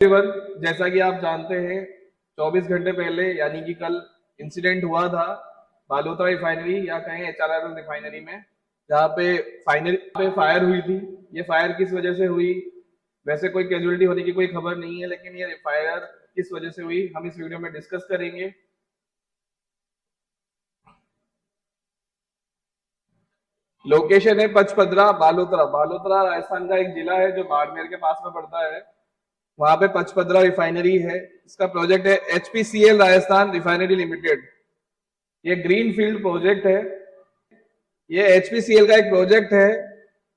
Everyone, जैसा कि आप जानते हैं 24 घंटे पहले यानी कि कल इंसिडेंट हुआ था बालोतरा रिफाइनरी या कहें एचआरआरएल रिफाइनरी में, जहाँ पे फायर हुई थी। ये फायर किस वजह से हुई, वैसे कोई कैजुअलिटी होने की कोई खबर नहीं है, लेकिन ये फायर किस वजह से हुई हम इस वीडियो में डिस्कस करेंगे। लोकेशन है पचपदरा बालोतरा। बालोतरा राजस्थान का एक जिला है जो बाड़मेर के पास में पड़ता है। वहां पे पचपदरा रिफाइनरी है। इसका प्रोजेक्ट है एचपीसीएल राजस्थान रिफाइनरी लिमिटेड। ये ग्रीन फील्ड प्रोजेक्ट है। ये एचपीसीएल का एक प्रोजेक्ट है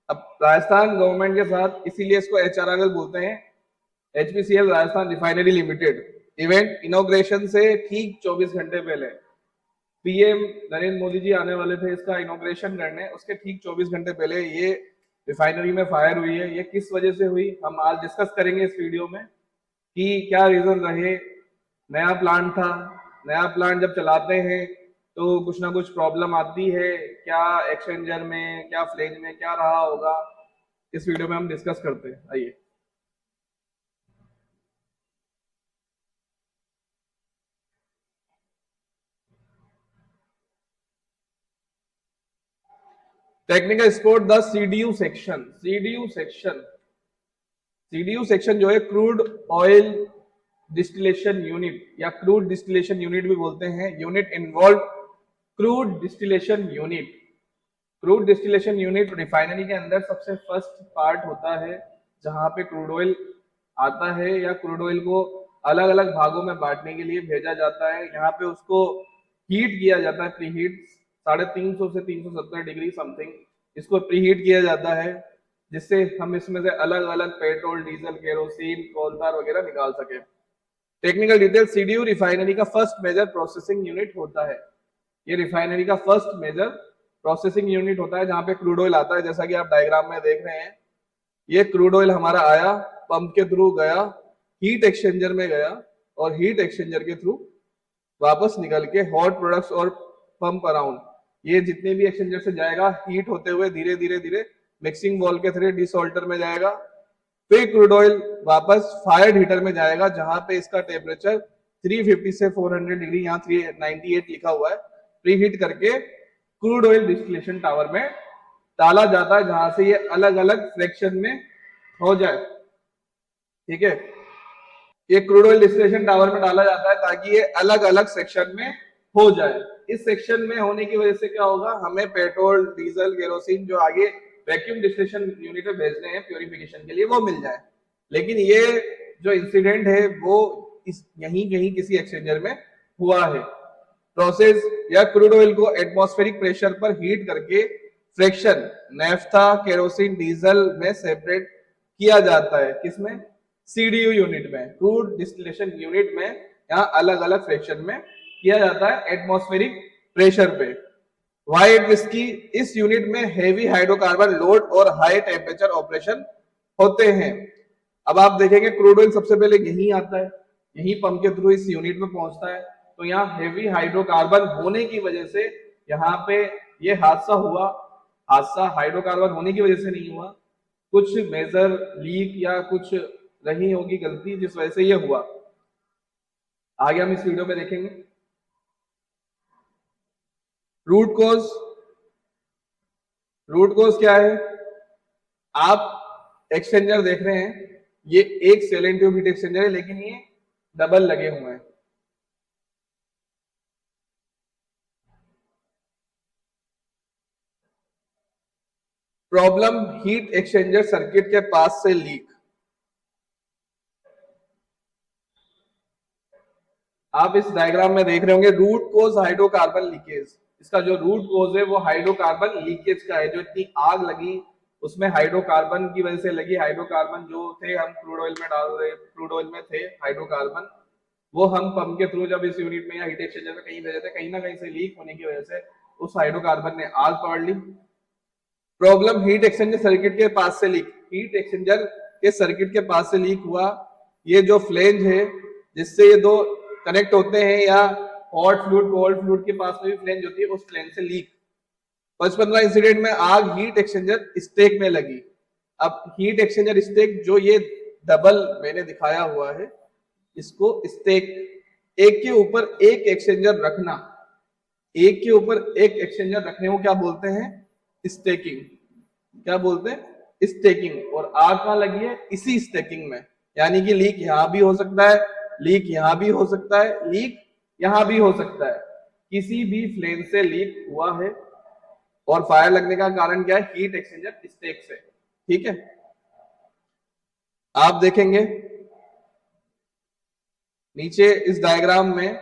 अब राजस्थान गवर्नमेंट के साथ, इसीलिए इसको एचआरआरएल बोलते हैं, HPCL Rajasthan refinery limited. Event inauguration से ठीक 24 घंटे पहले पीएम नरेंद्र मोदी जी आने वाले थे इसका इनॉग्रेशन करने, उसके ठीक 24 घंटे पहले ये रिफाइनरी में फायर हुई है। ये किस वजह से हुई हम आज डिस्कस करेंगे इस वीडियो में, कि क्या रीजन रहे। नया प्लांट था, नया प्लांट जब चलाते हैं तो कुछ ना कुछ प्रॉब्लम आती है, क्या एक्सचेंजर में, क्या फ्लेज में क्या रहा होगा, इस वीडियो में हम डिस्कस करते हैं। आइए। Technical sport the CDU section. CDU section जो है क्रूड ऑयल डिस्टिलेशन यूनिट या क्रूड डिस्टिलेशन यूनिट भी बोलते हैं। Unit involve crude distillation unit. Crude distillation unit refinery के अंदर सबसे फर्स्ट पार्ट होता है जहां पे क्रूड ऑयल आता है या क्रूड ऑयल को अलग अलग भागों में बांटने के लिए भेजा जाता है। यहाँ पे उसको हीट किया जाता है, प्री हीट 350 से 370 डिग्री समथिंग इसको प्री हीट किया जाता है, जिससे हम इसमें से अलग अलग पेट्रोल, डीजल, केरोसिन, कोलतार वगैरह निकाल सके। टेक्निकल डिटेल, सीडीयू रिफाइनरी का फर्स्ट मेजर प्रोसेसिंग यूनिट होता है। ये रिफाइनरी का फर्स्ट मेजर प्रोसेसिंग यूनिट होता है जहां पे क्रूड ऑयल आता है। जैसा कि आप डायग्राम में देख रहे हैं, ये क्रूड ऑयल हमारा आया, पंप के थ्रू गया, हीट एक्सचेंजर में गया और हीट एक्सचेंजर के थ्रू वापस निकल के हॉट प्रोडक्ट्स और पंप अराउंड, ये जितने भी एक्सचेंजर से जाएगा, हीट होते हुए धीरे धीरे धीरे मिक्सिंग वॉल के थ्रू डिसॉल्टर में जाएगा। फिर क्रूड ऑयल वापस फायर्ड हीटर में जाएगा जहां पे इसका टेम्परेचर 350 से 400 डिग्री, यहाँ 398 लिखा हुआ है, प्री हीट करके क्रूड ऑयल डिस्टिलेशन टावर में डाला जाता है, जहां से ये अलग अलग फ्रैक्शन में हो जाए। ठीक है, ये क्रूड ऑयल डिस्टिलेशन टावर में डाला जाता है ताकि ये अलग अलग सेक्शन में हो जाए। इस सेक्शन में होने की वजह से क्या होगा, हमें पेट्रोल, डीजल, केरोसिन जो आगे वैक्यूम डिस्टिलेशन यूनिट में भेजने हैं प्योरिफिकेशन के लिए, वो मिल जाए। लेकिन ये जो इंसिडेंट है वो यहीं कहीं किसी एक्सचेंजर में हुआ है। प्रोसेस या क्रूड ऑयल को एटमॉस्फेरिक प्रेशर पर हीट करके फ्रैक्शन नेफ्था, केरोसिन, डीजल में सेपरेट किया जाता है। किसमें? सीडीयू यूनिट में, क्रूड डिस्टिलेशन यूनिट में। यहाँ अलग अलग फ्रैक्शन में किया जाता है एटमॉस्फेरिक प्रेशर पे। वाइट विस्की, इस यूनिट में हेवी हाइड्रोकार्बन लोड और हाई टेम्परेचर ऑपरेशन होते हैं। अब आप देखेंगे क्रूड ऑयल सबसे पहले यही आता है, यही पंप के थ्रू इस यूनिट में पहुंचता है। तो यहाँ हेवी हाइड्रोकार्बन होने की वजह से यहाँ पे ये हादसा हुआ। हादसा हाइड्रोकार्बन होने की वजह से नहीं हुआ, कुछ मेजर लीक या कुछ रही होगी गलती जिस वजह से ये हुआ। आगे हम इस वीडियो में देखेंगे। रूट कॉज क्या है? आप एक्सचेंजर देख रहे हैं, ये एक सेलेंट ट्यूब हीट एक्सचेंजर है, लेकिन ये डबल लगे हुए हैं। प्रॉब्लम, हीट एक्सचेंजर सर्किट के पास से लीक। आप इस डायग्राम में देख रहे होंगे रूट कोज हाइड्रोकार्बन लीकेज। इसका जो रूट कोज है वो हाइड्रोकार्बन लीकेज का है। जो इतनी आग लगी उसमें हाइड्रोकार्बन की वजह से लगी। हाइड्रोकार्बन जो थे हम क्रूड ऑयल में डाल रहे, क्रूड ऑयल में थे हाइड्रोकार्बन, वो हम पंप के थ्रू जब इस यूनिट में या हीट एक्सचेंजर में कहीं भेजे थे, कहीं ना कहीं से लीक होने की वजह से उस हाइड्रोकार्बन ने आग पकड़ ली। प्रॉब्लम, हीट एक्सचेंजर सर्किट के पास से लीक। हीट एक्सचेंजर के सर्किट के पास से लीक हुआ। ये जो फ्लेंज है जिससे ये दो कनेक्ट होते हैं, या हॉट फ्लूइड कोल्ड फ्लूइड के पास में भी फ्लेंज होती है, उस फ्लेंज से लीक। 55 इंसिडेंट में आग हीट एक्सचेंजर स्टेक में लगी। अब हीट एक्सचेंजर स्टेक जो ये डबल मैंने दिखाया हुआ है, इसको स्टेक, एक के ऊपर एक एक्सचेंजर रखना, एक के ऊपर एक एक्सचेंजर रखने को क्या बोलते हैं? स्टेकिंग। क्या बोलते हैं? स्टेकिंग। और आग कहां लगी है? इसी स्टेकिंग में। यानी कि लीक यहां भी हो सकता है, लीक यहां भी हो सकता है, लीक यहां भी हो सकता है। किसी भी फ्लेम से लीक हुआ है और फायर लगने का कारण क्या है? हीट एक्सचेंजर स्टेक से। ठीक है, आप देखेंगे नीचे इस डायग्राम में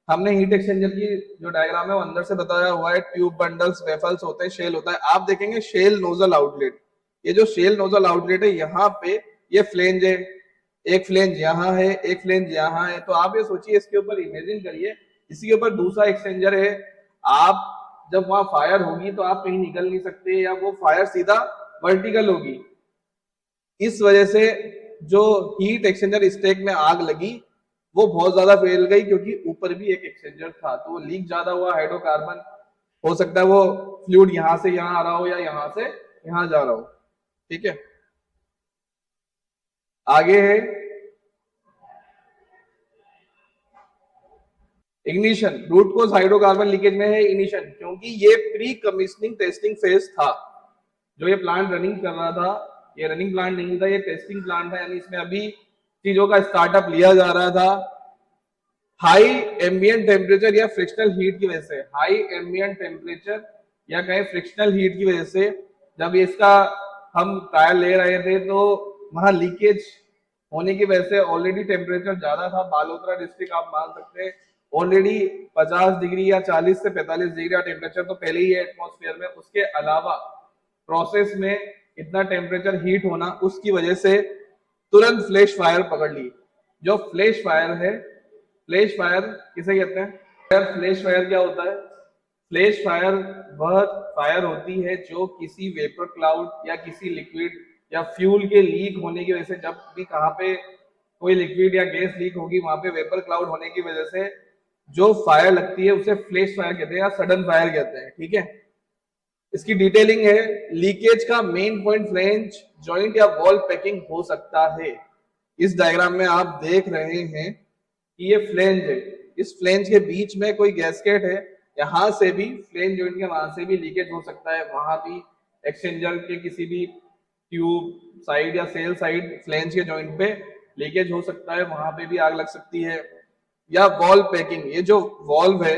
हमने हीट एक्सचेंजर की जो डायग्राम है वो अंदर से बताया हुआ है। ट्यूब बंडल्स, वेफल्स होते हैं, शेल होता है। आप देखेंगे शेल नोजल आउटलेट, ये जो शेल नोजल आउटलेट है यहाँ पे ये फ्लेंज है, एक फ्लेंज यहाँ है, एक फ्लेंज यहाँ है। तो आप ये सोचिए, इसके ऊपर इमेजिन करिए, इसी के ऊपर दूसरा एक्सचेंजर है। आप जब वहां फायर होगी तो आप कहीं निकल नहीं सकते, या वो फायर सीधा वर्टिकल होगी। इस वजह से जो हीट एक्सचेंजर स्टेक में आग लगी वो बहुत ज्यादा फैल गई, क्योंकि ऊपर भी एक एक्सचेंजर था, तो वो लीक ज्यादा हुआ। हाइड्रोकार्बन हो सकता है वो फ्लूइड यहां से यहां आ रहा हो या यहां से यहां जा रहा हो। ठीक है, आगे है ignition. Root cause hydrocarbon leakage में है इग्निशन, क्योंकि ये प्री कमीशनिंग टेस्टिंग फेज था। जो ये प्लांट रनिंग कर रहा था, ये रनिंग प्लांट नहीं था, ये टेस्टिंग प्लांट था, यानी इसमें अभी चीजों का स्टार्टअप लिया जा रहा था। हाई एम्बिएंट टेम्परेचर या फ्रिक्शनल हीट की वजह से, हाई एम्बिएंट टेम्परेचर या कहें फ्रिक्शनल हीट की वजह से जब इसका हम ट्रायल ले रहे थे तो वहां लीकेज होने की वजह से ऑलरेडी टेम्परेचर ज्यादा था। बालोतरा डिस्ट्रिक्ट आप मान सकते हैं ऑलरेडी 50 डिग्री या 40 से 45 डिग्री का टेम्परेचर तो पहले ही है एटमॉस्फेयर में। उसके अलावा प्रोसेस में इतना टेम्परेचर हीट होना, उसकी वजह से तुरंत फ्लैश फायर पकड़ ली। जो फ्लैश फायर है, फ्लैश फायर किसे कहते हैं? फ्लैश फायर क्या होता है? फ्लैश फायर वह फायर होती है जो किसी वेपर क्लाउड या किसी लिक्विड या फ्यूल के लीक होने की वजह से, जब भी कहां पे कोई लिक्विड या गैस लीक होगी वहां पे वेपर क्लाउड होने की वजह से जो फायर लगती है उसे फ्लैश फायर कहते हैं या सडन फायर कहते हैं। ठीक है, इसकी डिटेलिंग है। लीकेज का मेन पॉइंट फ्लेंज जॉइंट या वॉल पैकिंग हो सकता है। इस डायग्राम में आप देख रहे हैं कि ये फ्लेंज है, इस फ्लेंज के बीच में कोई गैसकेट है, यहां से भी फ्लेंज जॉइंट के वहां से भी लीकेज हो सकता है, वहां भी एक्सचेंजर के किसी भी ट्यूब साइड या सेल साइड फ्लेंज के जॉइंट पे लीकेज हो सकता है, वहां पे भी आग लग सकती है। या वॉल पैकिंग, ये जो वॉल्व है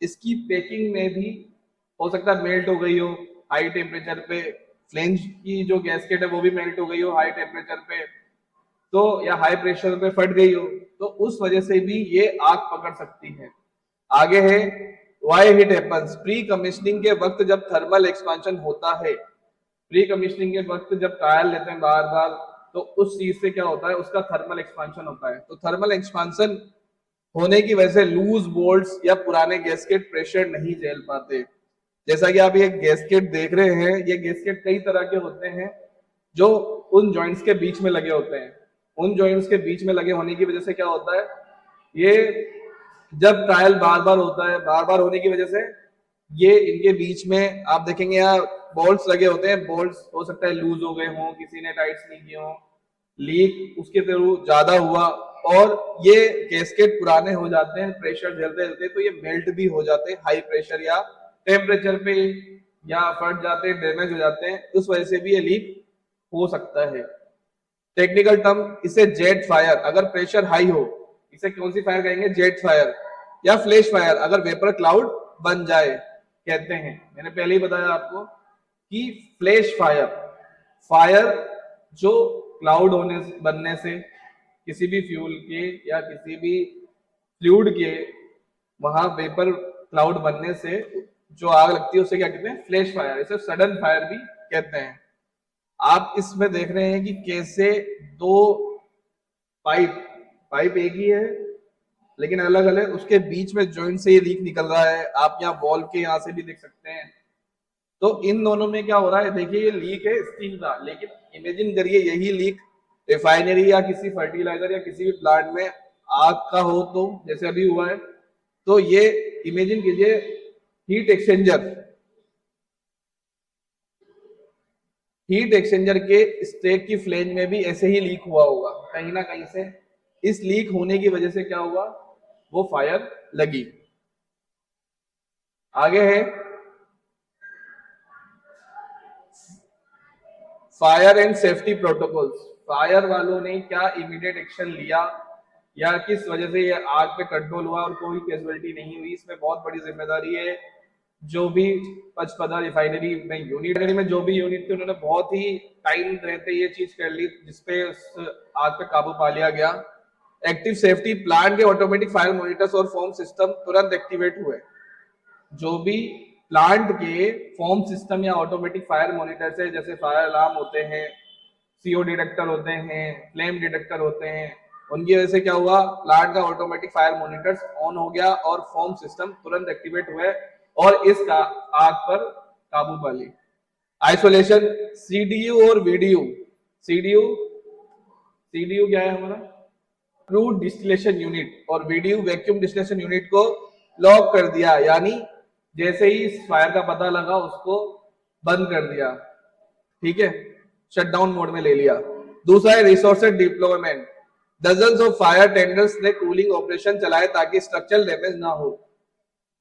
इसकी पैकिंग में भी हो सकता है मेल्ट हो गई हो हाई टेम्परेचर पे, फ्लेंज की जो गैसकेट है वो भी मेल्ट हो गई हो हाई टेम्परेचर पे, तो या हाई प्रेशर पे फट गई हो, तो उस वजह से भी ये आग पकड़ सकती है। आगे है why hit happens. Pre commissioning के वक्त जब थर्मल एक्सपांशन होता है, प्री कमिश्निंग के वक्त जब ट्रायल लेते हैं बार बार, तो उस चीज से क्या होता है? उसका थर्मल एक्सपांशन होता है। तो थर्मल एक्सपांशन होने की वजह से लूज बोल्ट्स या पुराने गैसकेट प्रेशर नहीं झेल पाते। जैसा कि आप ये गैसकेट देख रहे हैं, ये गैसकेट कई तरह के होते हैं जो उन जॉइंट्स के बीच में लगे होते हैं। उन जॉइंट्स के बीच में लगे होने की वजह से क्या होता है, ये जब ट्रायल बार बार होता है, बार बार होने की वजह से ये इनके बीच में आप देखेंगे यहाँ बोल्ट्स लगे होते हैं। बोल्ट्स हो सकता है लूज हो गए हों, किसी ने टाइट्स नहीं किए हों, लीक उसके थ्रू ज्यादा हुआ और ये गैसकेट पुराने हो जाते हैं प्रेशर झेलते झेलते, तो ये मेल्ट भी हो जाते हैं हाई प्रेशर या टेम्परेचर पे, या फट जाते हैं, डैमेज हो जाते हैं। उस वजह से भी ये लीक हो सकता है। टेक्निकल टर्म इसे जेट फायर, अगर प्रेशर हाई हो इसे कौन सी फायर कहेंगे? Jet fire. या फ्लैश फायर अगर वेपर क्लाउड बन जाए कहते हैं। मैंने पहले ही बताया आपको कि फ्लैश फायर, फायर जो क्लाउड होने बनने से, किसी भी फ्यूल के या किसी भी फ्लूइड के वहां वेपर क्लाउड बनने से जो आग लगती है उसे क्या कहते हैं? Flash fire. इसे सडन फायर भी कहते हैं। आप इसमें देख रहे हैं कि कैसे दो पाइप, पाइप एक ही है लेकिन अलग अलग, उसके बीच में जॉइंट से ये लीक निकल रहा है। आप यहाँ वॉल्व के यहाँ से भी देख सकते हैं। तो इन दोनों में क्या हो रहा है? देखिए ये लीक है स्टीम का, लेकिन इमेजिन करिए यही लीक रिफाइनरी या किसी फर्टिलाइजर या किसी भी प्लांट में आग का हो, तो जैसे अभी हुआ है, तो ये इमेजिन कीजिए हीट एक्सचेंजर, हीट एक्सचेंजर के स्टेक की फ्लेंज में भी ऐसे ही लीक हुआ होगा कहीं ना कहीं से। इस लीक होने की वजह से क्या हुआ, वो फायर लगी। आगे है fire and safety protocols. Fire वालों ने क्या इमीडिएट एक्शन लिया या किस वजह से ये आग पे कंट्रोल हुआ और कोई कैजुअलिटी नहीं हुई, इसमें बहुत बड़ी जिम्मेदारी है जो भी पचपदरा रिफाइनरी में जो भी यूनिट थी उन्होंने बहुत ही टाइम रहते ये चीज कर ली जिसपे उस आग पे काबू पा लिया गया। एक्टिव सेफ्टी प्लांट के ऑटोमेटिक फायर मॉनिटर्स और फॉर्म सिस्टम तुरंत एक्टिवेट हुए। जो भी प्लांट के फॉर्म सिस्टम या ऑटोमेटिक फायर मॉनिटर्स है, जैसे फायर अलार्म होते हैं, सीओ डिटेक्टर होते हैं, फ्लेम डिटेक्टर होते हैं, उनकी वजह से क्या हुआ, प्लांट का ऑटोमेटिक फायर मॉनिटर्स ऑन हो गया और फॉर्म सिस्टम तुरंत एक्टिवेट हुए और इस आग पर काबू पा ली। आइसोलेशन, सीडीयू और वीडीयू। सीडीयू सीडीयू क्या है हमारा, क्रूड डिस्टिलेशन यूनिट, और वीडीयू वैक्यूम डिस्टिलेशन यूनिट को लॉक कर दिया, यानी जैसे ही इस फायर का पता लगा उसको बंद कर दिया, ठीक है, शटडाउन मोड में ले लिया। दूसरा है resources deployment. Dozens of fire tenders ने कूलिंग ऑपरेशन चलाए ताकि स्ट्रक्चरल डैमेज ना हो।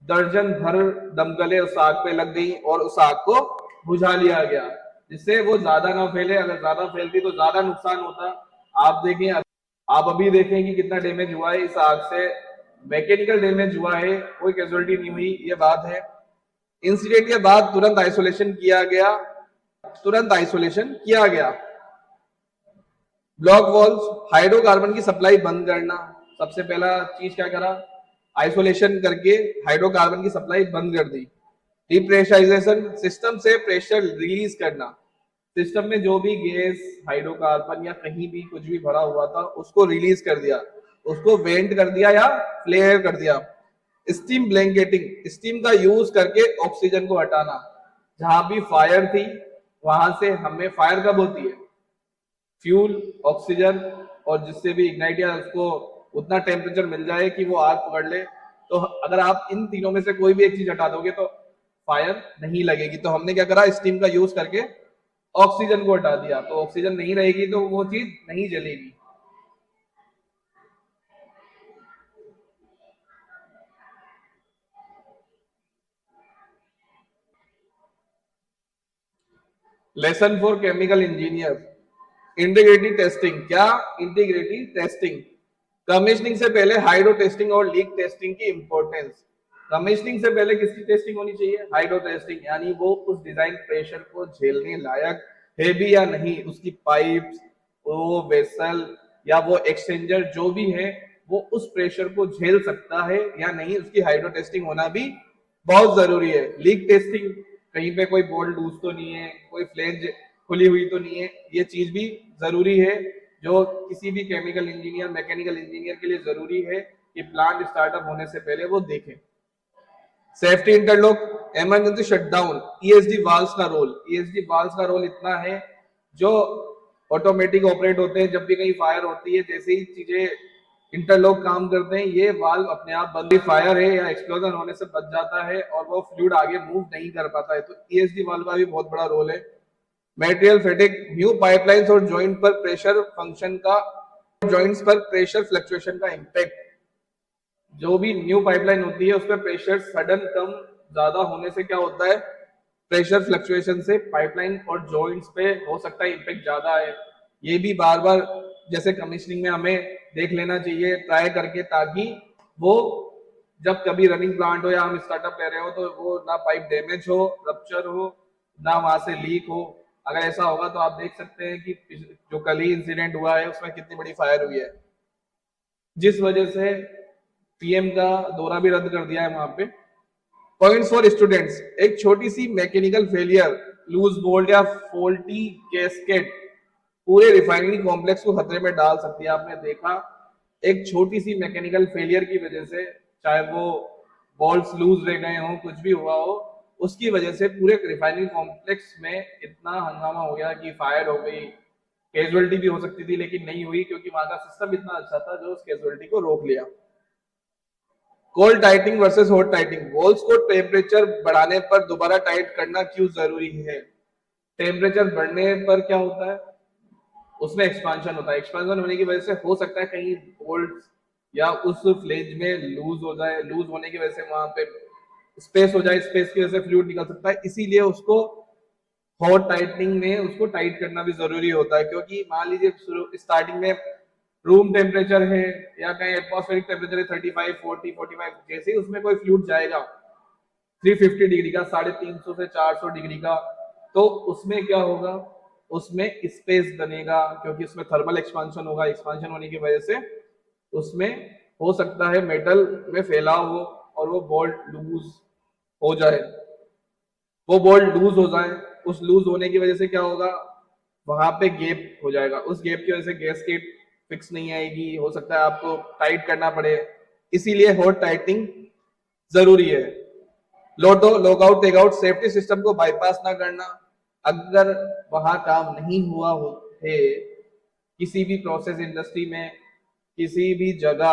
दर्जन भर दमकलें उस आग पे लग गई और उस आग को बुझा लिया गया जिससे वो ज्यादा ना फैले। अगर ज्यादा फैलती तो ज्यादा नुकसान होता। आप देखें, आप अभी देखें कि कितना डैमेज हुआ है इस आग से। मैकेनिकल डैमेज हुआ है, कोई कैजुअलिटी नहीं हुई, ये बात है। इंसिडेंट के बाद तुरंत आइसोलेशन किया गया। ब्लॉक वॉल्स, हाइड्रोकार्बन की सप्लाई बंद करना। सबसे पहला चीज क्या करा, आइसोलेशन करके हाइड्रोकार्बन की सप्लाई बंद कर दी। डिप्रेशराइजेशन, सिस्टम से प्रेशर रिलीज करना। सिस्टम में जो भी गैस, हाइड्रोकार्बन या कहीं भी कुछ भी भरा हुआ था उसको रिलीज कर दिया, उसको वेंट कर दिया या फ्लेयर कर दिया। स्टीम ब्लैंकेटिंग, स्टीम का यूज करके ऑक्सीजन को हटाना। जहां भी फायर थी वहां से हमें, फायर कब होती है, फ्यूल, ऑक्सीजन और जिससे भी इग्नाइट या उसको उतना टेम्परेचर मिल जाए कि वो आग पकड़ ले। तो अगर आप इन तीनों में से कोई भी एक चीज हटा दोगे तो फायर नहीं लगेगी। तो हमने क्या करा, स्टीम का यूज करके ऑक्सीजन को हटा दिया, तो ऑक्सीजन नहीं रहेगी तो वो चीज नहीं जलेगी। Lesson for chemical engineer, integrity testing. क्या इंटीग्रिटी टेस्टिंग, कमीशनिंग से पहले हाइड्रो टेस्टिंग और लीक टेस्टिंग की इंपॉर्टेंस। कमीशनिंग से पहले किसकी टेस्टिंग होनी चाहिए, हाइड्रो टेस्टिंग, यानी वो उस डिजाइन प्रेशर को झेलने लायक है भी या नहीं, उसकी पाइप्स, वो वेसल या वो एक्सचेंजर जो भी है वो उस प्रेशर को झेल सकता है या नहीं, उसकी हाइड्रो टेस्टिंग होना भी बहुत जरूरी है। लीक टेस्टिंग, कहीं पे कोई बोल्ट लूज तो नहीं है, कोई फ्लेंज खुली हुई तो नहीं है, ये चीज भी जरूरी है जो किसी भी केमिकल इंजीनियर, मैकेनिकल इंजीनियर के लिए जरूरी है कि प्लांट स्टार्टअप होने से पहले वो देखें। Safety interlock, emergency shutdown, ESD valves का रोल। ईएसडी वाल्व्स का रोल इतना है, जो ऑटोमेटिक ऑपरेट होते हैं, जब भी कहीं फायर होती है जैसे ही चीजें इंटरलॉक काम करते हैं ये वाल्व अपने आप बंद, फायर है या एक्सप्लोजन होने से बच जाता है और वो फ्लूइड आगे मूव नहीं कर पाता है। तो ईएसडी वाल्व का भी बहुत बड़ा रोल है। मटेरियल फेटिक, न्यू पाइपलाइंस और जॉइंट पर प्रेशर फंक्शन का, जॉइंट्स पर प्रेशर फ्लक्चुएशन का इंपैक्ट। जो भी न्यू पाइपलाइन होती है उस पर प्रेशर सडन कम ज्यादा होने से क्या होता है, प्रेशर फ्लक्चुएशन से पाइपलाइन और जॉइंट्स पे हो सकता है इंपैक्ट ज्यादा है। ये भी बार बार जैसे कमीशनिंग में हमें देख लेना चाहिए ट्राई करके, ताकि वो जब कभी रनिंग प्लांट हो या हम स्टार्टअप ले रहे हो तो वो ना पाइप डैमेज हो, रप्चर हो, ना वहां से लीक हो। अगर ऐसा होगा तो आप देख सकते हैं कि जो कल ही इंसिडेंट हुआ है उसमें कितनी बड़ी फायर हुई है, जिस वजह से पीएम का दौरा भी रद्द कर दिया है वहां पे। पॉइंट्स फॉर स्टूडेंट्स, एक छोटी सी मैकेनिकल फेलियर, लूज बोल्ट या फॉल्टी कैस्केट पूरे रिफाइनरी कॉम्प्लेक्स को खतरे में डाल सकती है। आपने देखा एक छोटी सी मैकेनिकल फेलियर की वजह से, चाहे वो बोल्ट्स लूज रह गए हों, कुछ भी हुआ हो, उसकी वजह से पूरे रिफाइनरी कॉम्प्लेक्स में इतना हंगामा हो गया कि फायर हो गई। कैजुअलिटी भी हो सकती थी लेकिन नहीं हुई क्योंकि वहां का सिस्टम इतना अच्छा था जो उस कैजुअलिटी को रोक लिया। कोल्ड टाइटिंग वर्सेस हॉट टाइटिंग, वॉल्स को टेम्परेचर बढ़ाने पर दोबारा टाइट करना क्यों जरूरी है। टेम्परेचर बढ़ने पर क्या होता है, उसमें एक्सपांशन होता है। एक्सपांशन होने की वजह से हो सकता है कहीं बोल्ट या उस फ्लेंज में लूज हो जाए, लूज होने की वजह से वहां पे स्पेस हो जाए, स्पेस की वजह से फ्लूइड निकल सकता है। इसीलिए उसको हॉट टाइटनिंग में उसको टाइट करना भी जरूरी होता है, क्योंकि मान लीजिए स्टार्टिंग में रूम टेम्परेचर है या कहीं एटमॉस्फेरिक टेम्परेचर है 35, 40, 45, जैसे ही उसमें कोई फ्लूइड जाएगा 350 डिग्री का, 350 से 400 डिग्री का, तो उसमें क्या होगा, उसमें स्पेस बनेगा, क्योंकि उसमें थर्मल एक्सपांशन होगा। एक्सपांशन होने की वजह से उसमें हो सकता है मेटल में फैलाव हो और वो बोल्ट लूज हो जाए। वो बोल्ट लूज हो जाए, उस लूज होने की वजह से क्या होगा, वहां पे गैप हो जाएगा। उस गैप की वजह से गैसकेट फिक्स नहीं आएगी, हो सकता है आपको टाइट करना पड़े। इसीलिए हॉट टाइटिंग जरूरी है। लोटो लॉकआउट टेकआउट सेफ्टी सिस्टम को बाईपास ना करना। अगर वहां काम नहीं हुआ हो है, किसी भी प्रोसेस इंडस्ट्री में किसी भी जगह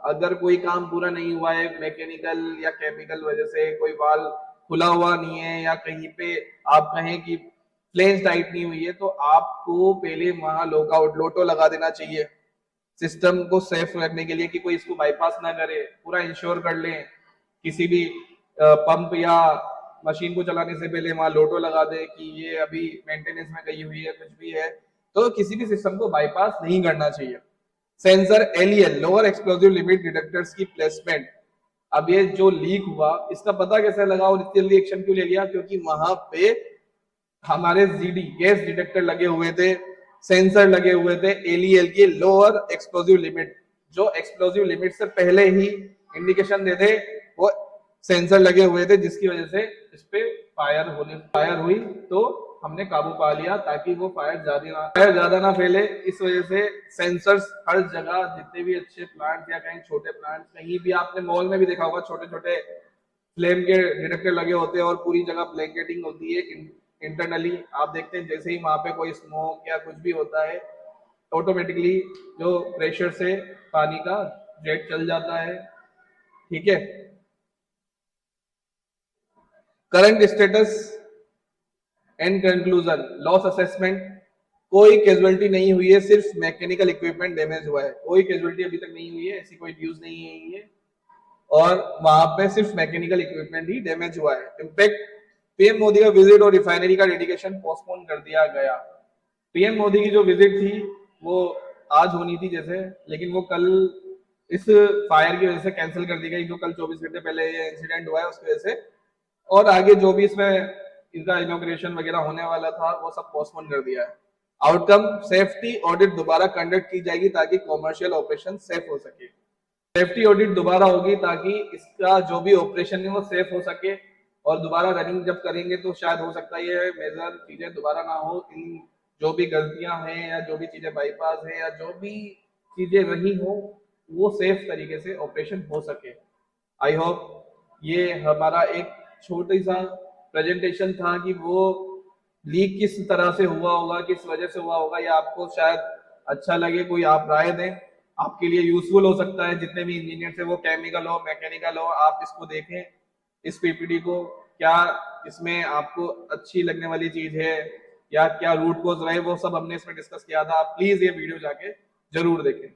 अगर कोई काम पूरा नहीं हुआ है, मैकेनिकल या केमिकल वजह से कोई वाल खुला हुआ नहीं है या कहीं पे आप कहें कि फ्लेंज टाइट नहीं हुई है, तो आपको पहले वहां लॉकआउट लोटो लगा देना चाहिए सिस्टम को सेफ रखने के लिए, कि कोई इसको बाईपास ना करे। पूरा इंश्योर कर लें, किसी भी पंप या मशीन को चलाने से पहले वहां लोटो लगा दे कि ये अभी मेंटेनेंस में गई हुई है, कुछ भी है। तो किसी भी सिस्टम को बाईपास नहीं करना चाहिए। Sensor LEL lower explosive limit detectors की प्लेसमेंट। अब ये जो लीक हुआ इसका पता कैसे लगा और इतनी जल्दी एक्शन क्यों ले लिया, क्योंकि वहां पे हमारे जीडी गैस डिटेक्टर लगे हुए थे, सेंसर लगे हुए थे एलईएल की लोअर एक्सप्लोजिव लिमिट, जो एक्सप्लोजिव लिमिट से पहले ही इंडिकेशन दे दे, वो सेंसर लगे हुए थे, जिसकी वजह से इस पे फायर हुई तो हमने काबू पा लिया, ताकि वो फायर ज्यादा ना फैले। इस वजह से सेंसर्स हर जगह, जितने भी अच्छे प्लांट या कहीं छोटे प्लांट, कहीं भी आपने मॉल में भी देखा होगा छोटे छोटे फ्लेम के डिटेक्टर लगे होते हैं और पूरी जगह ब्लैंकेटिंग होती है इंटरनली। आप देखते हैं जैसे ही वहां पे कोई स्मोक या कुछ भी होता है, ऑटोमेटिकली जो प्रेशर से पानी का जेट चल जाता है। ठीक है, current status and conclusion loss assessment. कोई कैजुअलिटी नहीं हुई है, सिर्फ मैकेनिकल इक्विपमेंट डैमेज हुआ है। कोई कैजुअलिटी अभी तक नहीं हुई है, ऐसी कोई न्यूज नहीं है, और वहां पे सिर्फ मैकेनिकल इक्विपमेंट ही डैमेज हुआ है। इम्पैक्ट पीएम मोदी का विजिट और रिफाइनरी का डेडिकेशन पोस्टपोन कर दिया गया। पीएम मोदी की जो विजिट थी वो आज होनी थी जैसे, लेकिन वो कल इस फायर की वजह से कैंसिल कर दी गई, जो कल 24 घंटे पहले ये इंसिडेंट हुआ है उसकी वजह से। और आगे जो भी इसमें इनका इनॉग्रेशन वगैरह होने वाला था वो सब पोस्टपोन कर दिया है। आउटकम सेफ्टी ऑडिट दोबारा कंडक्ट की जाएगी ताकि कॉमर्शियल ऑपरेशन सेफ हो सके। सेफ्टी ऑडिट दोबारा होगी ताकि इसका जो भी ऑपरेशन है वो सेफ हो सके, और दोबारा रनिंग जब करेंगे तो शायद हो सकता है ये मेजर चीजें दोबारा ना हो। इन जो भी गलतियां हैं या जो भी चीजें बाईपास है या जो भी चीजें रही हो, वो सेफ तरीके से ऑपरेशन हो सके। आई होप ये हमारा एक छोटी सा प्रेजेंटेशन था कि वो लीक किस तरह से हुआ होगा, किस वजह से हुआ होगा, या आपको शायद अच्छा लगे, कोई आप राय दें, आपके लिए यूजफुल हो सकता है। जितने भी इंजीनियर है वो केमिकल हो मैकेनिकल हो, आप इसको देखें इस पीपीटी को, क्या इसमें आपको अच्छी लगने वाली चीज है या क्या रूट कोज रहे, वो सब हमने इसमें डिस्कस किया था। आप प्लीज ये वीडियो जाके जरूर देखें।